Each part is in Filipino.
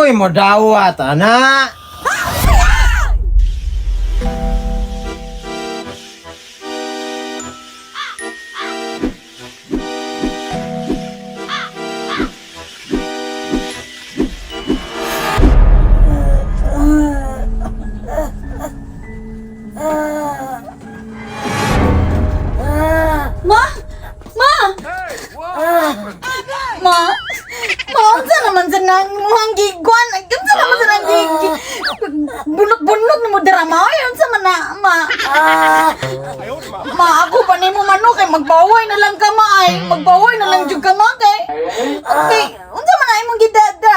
Uy, mo dawat, anak. Ma! Ma! Ma! Ma, unsa naman sa nang muhang gigwan? Unsa naman sa nang bunot-bunot na mo drama? Ay, unsa man na, ma? Ma, ako pa ni mo manok kay magbaway na lang ka, ma, ay. Magbaway na lang jud ka, ma, kay. Okay, unsa man na imong gidada?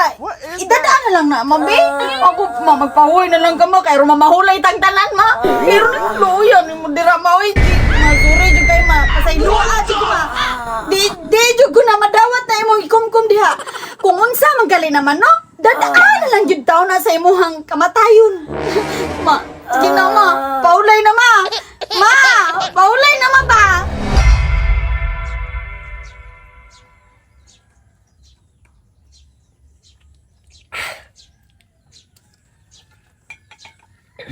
Idada na lang na, ma, be? Ako, ma, magpaway na lang ka, ma, kay rumamahulay tangtanan, ma. Pero na luyan mo drama, oy. Ma, sorry jud kay, ma. Pasayloa jud ko, ma. Di jud ko na madawat na imong ikumkum diha. Kung unsa man gali naman, no? Dadaan na lang jud taon na sa imuhang kamatayon. Ma, sige na, ma. Paulay na, ma. Ma, paulay na, ma ba?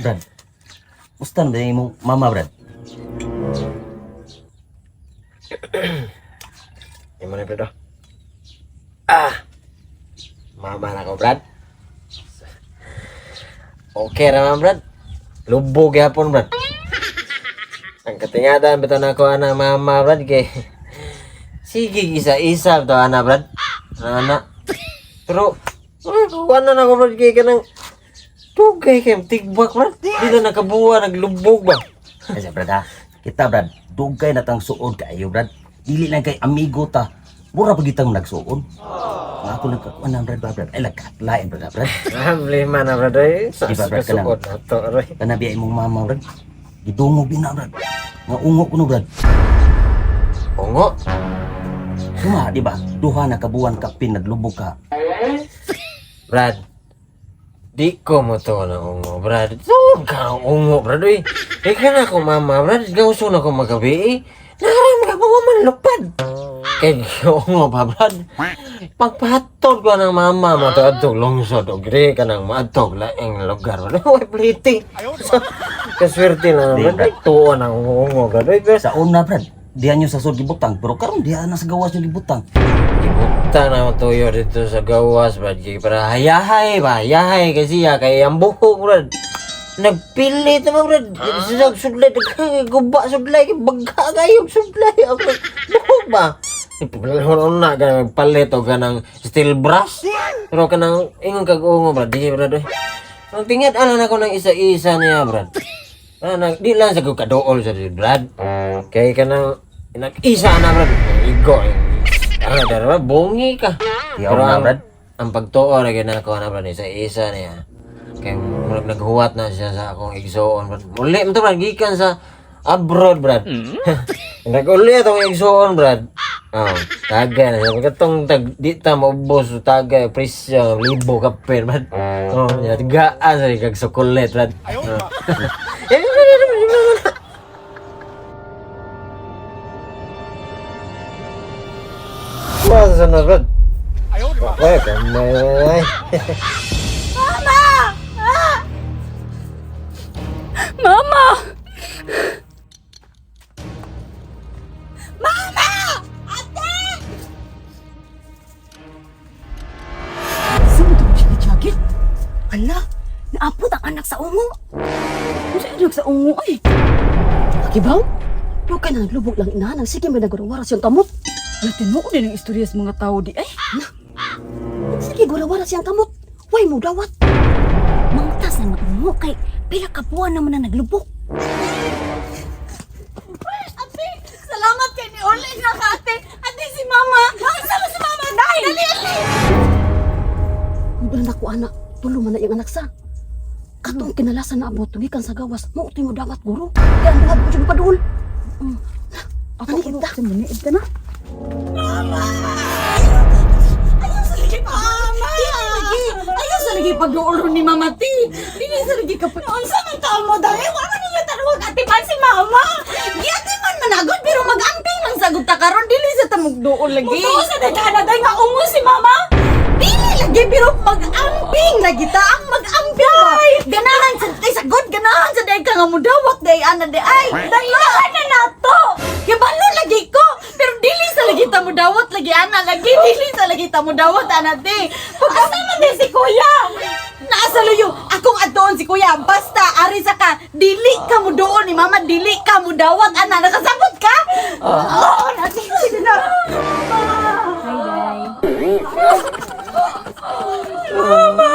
Brad, mustan din mo mama, Brad. Gimana, Brad? Mama na ko, Brad. Okay naman, Brad. Lubog yapon, Brad. Ang katingadan beto na ko ana mama, Brad, kay sige isa-isa to ana, Brad. Ana. Pero kuwan na ko, Brad, kay kanang tugay kay tigbak, Brad. Di na nakabuwa, naglubog ba? Kasi, Brad, ha? Kita, Brad, dugay na tang suod kayo, Brad. Dili lang kay amigo ta. Mura pa kitang nagsuon. Nga ako nagkakuan ng Brad. Ay, lagkatlain, Brad. Problema na, Brad. Ay, Di ba, Brad, suot na to, Roy. Kanabiay mong mama, Brad. Gidungog din na, Brad. Nga ungo ko no, Brad. Ungo? Suma, di ba? Duha na kabuan kapin, naglubog ka. Brad, di ko mo to na ungo, Brad. Tuwag ka ng ungo, Brad. Uy, ika na ako, mama, Brad. Gawso na ako magabi, eh. Naram ka pa man lupad. Kaya ungo pa, Brad. Pagpahatod ko ng mama mo to atog lungsod. O gre ka ng maatog laing lugar. Brad, uy, pliti. Kaswerte na, Brad. Tuon ang ungo, Brad. Uy, pero Sa una, Brad, diyan nyo sa sud gibutang. Pero karon diyan na sa gawas nyo gibutang. Ibuta na tuyo dito sa gawas, Brad. Kaya para hayahay ba? Hayahay kasi kaya ang buhok, Brad. Nagpilit naman, Brad. Sudlay, guba, sudlay, baga kayo, sudlay. Buhok ba? Ipaglalaro na ka palit o ka ng steel brush. Pero ka ng ingon kag-ungo, Brad. Di, Brad. Ang tingad, alam ako ng isa-isa niya, Brad. Di lang sa kadool sa Brad. Kaya ka ng nag-isa na, Brad. Igo, dara, bungi ka. Yaw Pero na, ang, Brad. ang pagtuo na ginagawa na, Brad, isa-isa niya. Kaya naghuwat na siya sa akong igsoon, Brad. Muli mo to, Brad, gikan sa abroad, Brad. Nag-uli itong igsoon, Brad. Oh, tagay na siya. Pagkatong di ta maubos, tagay, presyo, libo kapir, Brad. Oh, tigaan sa kag sukulit, Brad. Wasa na, Brad. Okay, kamay. Mama! Ah! Mama! Mama! Ate! Sino ito chagi-chagi? Hala, naapot ang anak sa ungo. Ano sa anak sa ungo ay? Akibaw? Huwag ka na naglubog lang inahanang. Sige, may nagwaras yung kamot. Natino ko din ang istorya sa mga tao di ay. Sige, gura-wara siyang kamot. Huwag mo dawat. Mangtas na mag-ungo kay pila ka buwan naman na naglubok. Ate, salamat kay ni Olay na ka, ate. Ate, si Mama. Sama si Mama. Dali, dali. Bulan ako, anak. Tulo man na yung anak sa. Katong kinalasan na abot, tugikan sa gawas. Mautoy mo dawat, guro. Yan, buhat ko dyan padul. Ako kita. Sumaniid ka na. Mama! Ayaw sa lagi pa. Mama! Ayaw sa lagi pag-uuro ni Mama T. Dili sa lagi kapag... Unsa man taon mo dahil? Wala niyo tanong atiman si Mama. Giatiman managod pero mag-amping lang sagot ta karon dili sa tamugdoon lagi. Muto sa dagana day nga ungo si Mama. Dili lagi pero mag-amping. lagi ta ang mag-ambil ba? Ganahan sa day sa god, ganahan sa day ka nga mudawat day ana day ay. Dalaan na nato. Gibalo lagi ko. Pero dili sa lagi ta mudawat lagi ana lagi dili sa lagi ta mudawat ana day. Pagkasa man day si kuya. Naasa luyo, akong adtoon si kuya. Basta ari sa ka, dili ka mo doon ni mama, dili ka mo dawat ana. Nakasabot ka? Oo, sige na. Mama!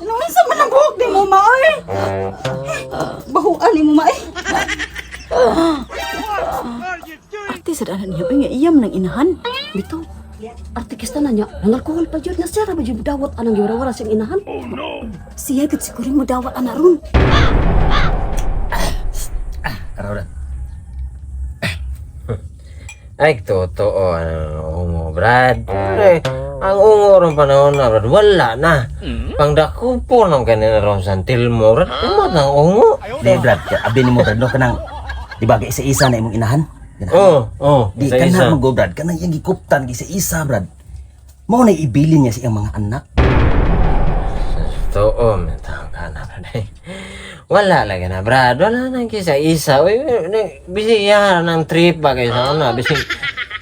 Naman sa man ang buhok ni mo, ma, eh? Bahuan ni mo, ma, eh? Ate sa daan niya, ay nga iyam ng inahan. Bito, artikista na niya, ang alkohol pa yun, nasira ba yung dawat anang giwara-wara siyang inahan? Siya kat sigurin mo dawat ana ron. Araw. Ay, totoo, ungo, Brad. Ay, ang ungo ron panahon na, Brad, wala na. Pangdako po ng kanina ron sa tilmo, Brad, umat ng ungo. Di Brad, abi ni mo Brad no kanang di ba isa-isa na imong inahan? Di isa-isa. kana mo go Brad, kanang yang gikuptan isa-isa Brad. Mao na ibilin niya sa iyang mga anak. Totoo, mentang ka na, Brad. Wala lagi na, Brad. Wala nang kisa-isa. Uy, bisig yan ng trip ba kayo sa una. Bisig,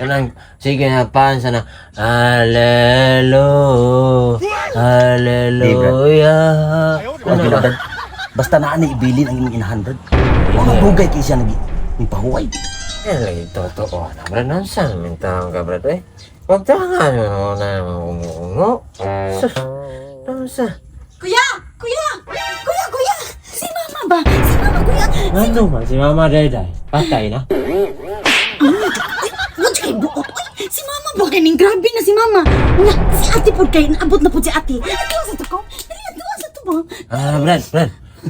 kanang, sige na, pansa na, Hallelujah. Ano ba Brad? Basta naa na ibilin ang imong inahan Brad. Mga bugay kay siya nagpahuway. Yan lagi, totoo na, Brad. Nansan, mentang ka, Brad. Huwag tangan mo na ungo-ungo. Sus, nansan. Kuya! Si mama ba? Si mama, kuya! Ano ba? Si Mama Dayday. Patay na. Huwag kayo buot. Uy, si mama ba? Kaning grabe na si mama. Nga, si ate po kayo. Naabot na po si ate. Atlaw sa to ko. Atlaw sa to ba? Brad.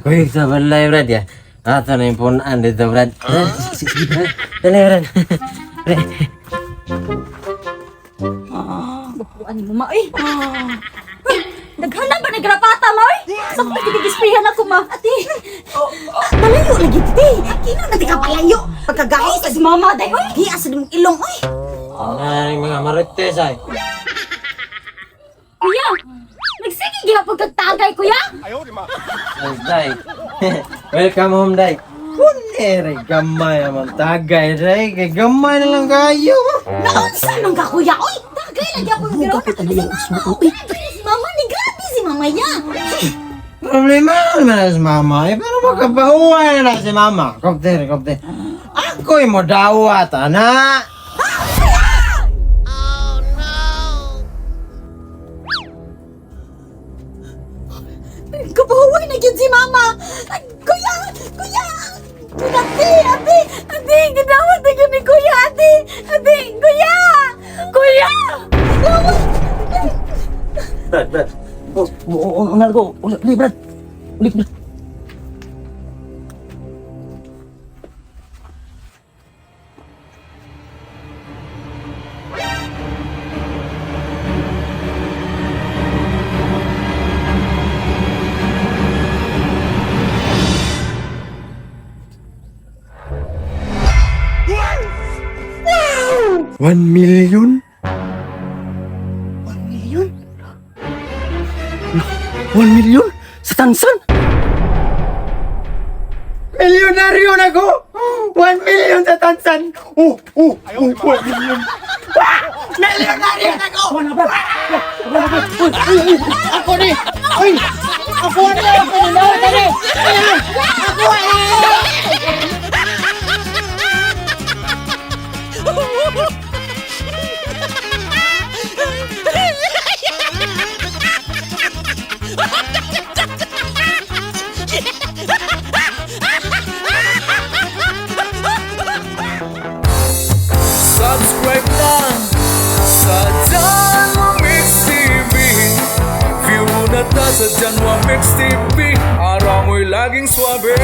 Kuya, sa balay, Brad, ya. Ato na yung punaan dito, Brad. Sige Brad. Dali, Brad. Brad. Bakuan mo, ma, eh. Naghanap ba nagrapata, ma, eh? Saan pa gigispihan ako, ma? Ate. Malayo lagi, titi. Kino na di ka palayo. Pagkagahit sa si mama, day. Uy, hiya sa mong ilong, uy. Ano mga marites, ay. Kuya, nagsige gihapon kag tagay, kuya. Day. Welcome home, Day. Kunere, gamay naman tagay, Day. Kay gamay na lang kayo. Naunsa nung ka, kuya. Uy, tagay lagi ako yung giro. Gapit na yung usmo, uy. Si mama, ni grabe si mama niya. Problema naman na si Mama, eh. Pero magkabahuan na si Mama. Kopter. Ako'y mo dawat, anak. Kabahuay na yun si mama. Kuya! Ate, ginawat na yun ni kuya, ate, kuya! Brad. Unal ko. Uli Brad. $1 million? 1 million sa Tansan. Milyonaryo na ko! 1 million sa Tansan! 1 million! Milyonaryo na ko! Ako ni! Uy! Ako ni! Ako ni! Subscribe na sa Janwa Mix TV. View na ta sa Janwa Mix TV. Araw mo'y laging swabe.